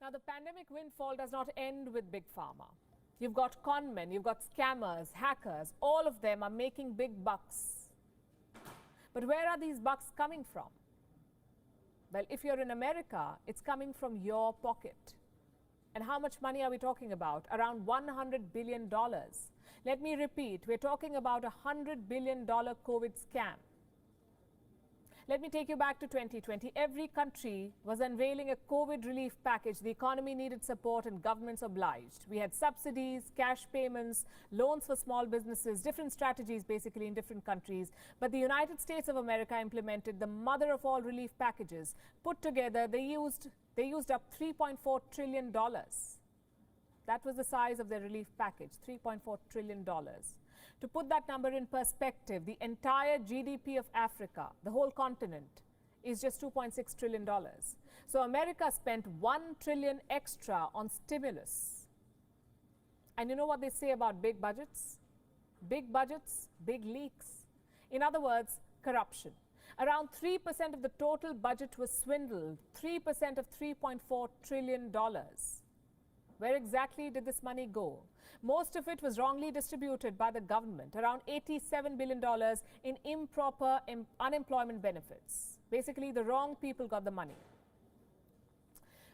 Now, the pandemic windfall does not end with Big Pharma. You've got conmen, you've got scammers, hackers, all of them are making big bucks. But where are these bucks coming from? Well, if you're in America, it's coming from your pocket. And how much money are we talking about? Around $100 billion. Let me repeat, we're talking about a $100 billion COVID scam. Let me take you back to 2020. Every country was unveiling a COVID relief package. The economy needed support and governments obliged. We had subsidies, cash payments, loans for small businesses, different strategies basically in different countries. But the United States of America implemented the mother of all relief packages. Put together, they used up $3.4 trillion. That was the size of their relief package, $3.4 trillion. To put that number in perspective, the entire GDP of Africa, the whole continent, is just $2.6 trillion. So America spent $1 trillion extra on stimulus. And you know what they say about big budgets? Big budgets, big leaks. In other words, corruption. Around 3% of the total budget was swindled, 3% of $3.4 trillion. Where exactly did this money go? Most of it was wrongly distributed by the government, around $87 billion in improper unemployment benefits. Basically, the wrong people got the money.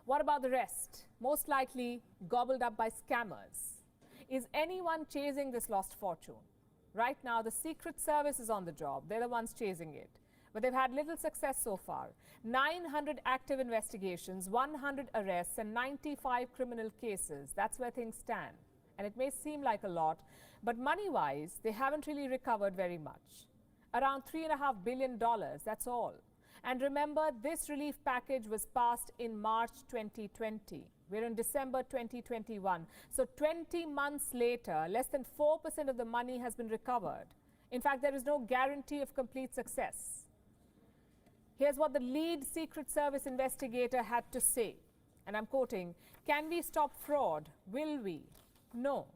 What about the rest? Most likely gobbled up by scammers. Is anyone chasing this lost fortune? Right now, the Secret Service is on the job. They're the ones chasing it. But they've had little success so far. 900 active investigations, 100 arrests, and 95 criminal cases. That's where things stand. And it may seem like a lot, but money-wise, they haven't really recovered very much. Around $3.5 billion, that's all. And remember, this relief package was passed in March 2020. We're in December 2021. So 20 months later, less than 4% of the money has been recovered. In fact, there is no guarantee of complete success. Here's what the lead Secret Service investigator had to say, and I'm quoting, "Can we stop fraud? Will we? No.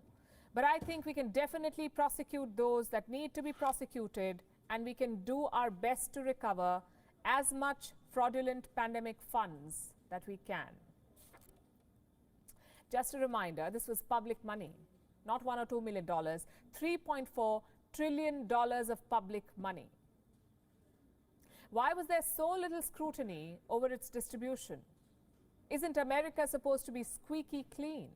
But I think we can definitely prosecute those that need to be prosecuted, and we can do our best to recover as much fraudulent pandemic funds that we can." Just a reminder, this was public money, not $1 or $2 million, $3.4 trillion of public money. Why was there so little scrutiny over its distribution? Isn't America supposed to be squeaky clean?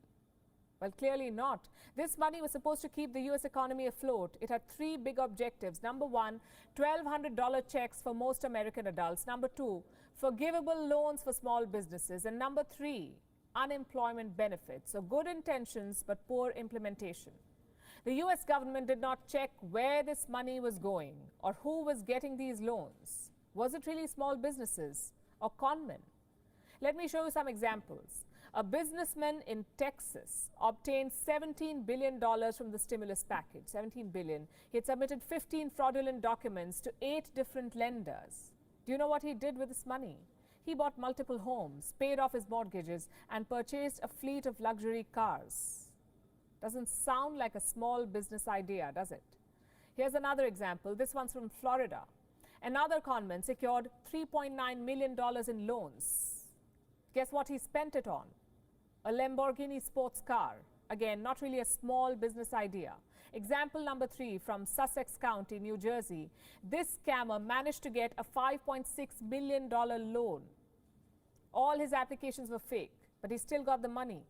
Well, clearly not. This money was supposed to keep the U.S. economy afloat. It had three big objectives. Number one, $1,200 checks for most American adults. Number two, forgivable loans for small businesses. And number three, unemployment benefits. So good intentions, but poor implementation. The U.S. government did not check where this money was going or who was getting these loans. Was it really small businesses or conmen? Let me show you some examples. A businessman in Texas obtained $17 billion from the stimulus package, $17 billion. He had submitted 15 fraudulent documents to 8 different lenders. Do you know what he did with this money? He bought multiple homes, paid off his mortgages, and purchased a fleet of luxury cars. Doesn't sound like a small business idea, does it? Here's another example. This one's from Florida. Another conman secured $3.9 million in loans. Guess what he spent it on? A Lamborghini sports car. Again, not really a small business idea. Example number 3 from Sussex County, New Jersey. This scammer managed to get a $5.6 million loan. All his applications were fake, but he still got the money.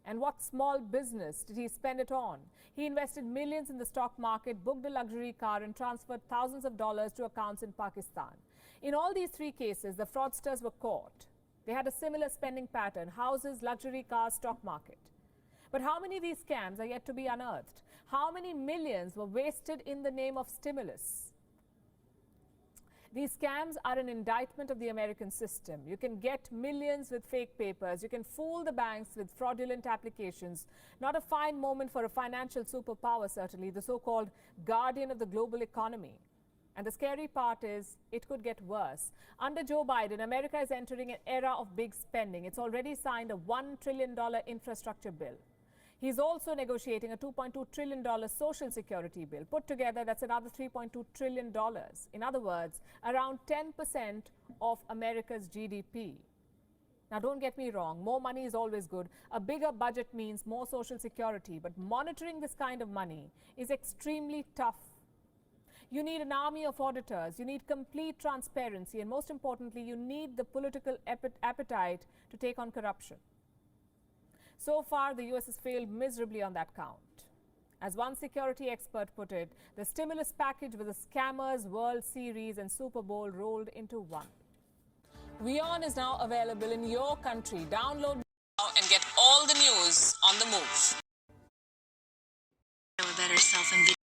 And what small business did he spend it on? He invested millions in the stock market, booked a luxury car, and transferred thousands of dollars to accounts in Pakistan. In all these 3 cases, the fraudsters were caught. They had a similar spending pattern: houses, luxury cars, stock market. But how many of these scams are yet to be unearthed? How many millions were wasted in the name of stimulus? These scams are an indictment of the American system. You can get millions with fake papers. You can fool the banks with fraudulent applications. Not a fine moment for a financial superpower, certainly, the so-called guardian of the global economy. And the scary part is, it could get worse. Under Joe Biden, America is entering an era of big spending. It's already signed a $1 trillion infrastructure bill. He's also negotiating a $2.2 trillion social security bill. Put together, that's another $3.2 trillion. In other words, around 10% of America's GDP. Now, don't get me wrong, more money is always good. A bigger budget means more social security, but monitoring this kind of money is extremely tough. You need an army of auditors, you need complete transparency, and most importantly, you need the political appetite to take on corruption. So far, the US has failed miserably on that count. As one security expert put it, the stimulus package was a scammers, World Series and Super Bowl rolled into one. WION is now available in your country. Download now and get all the news on the move. A better self and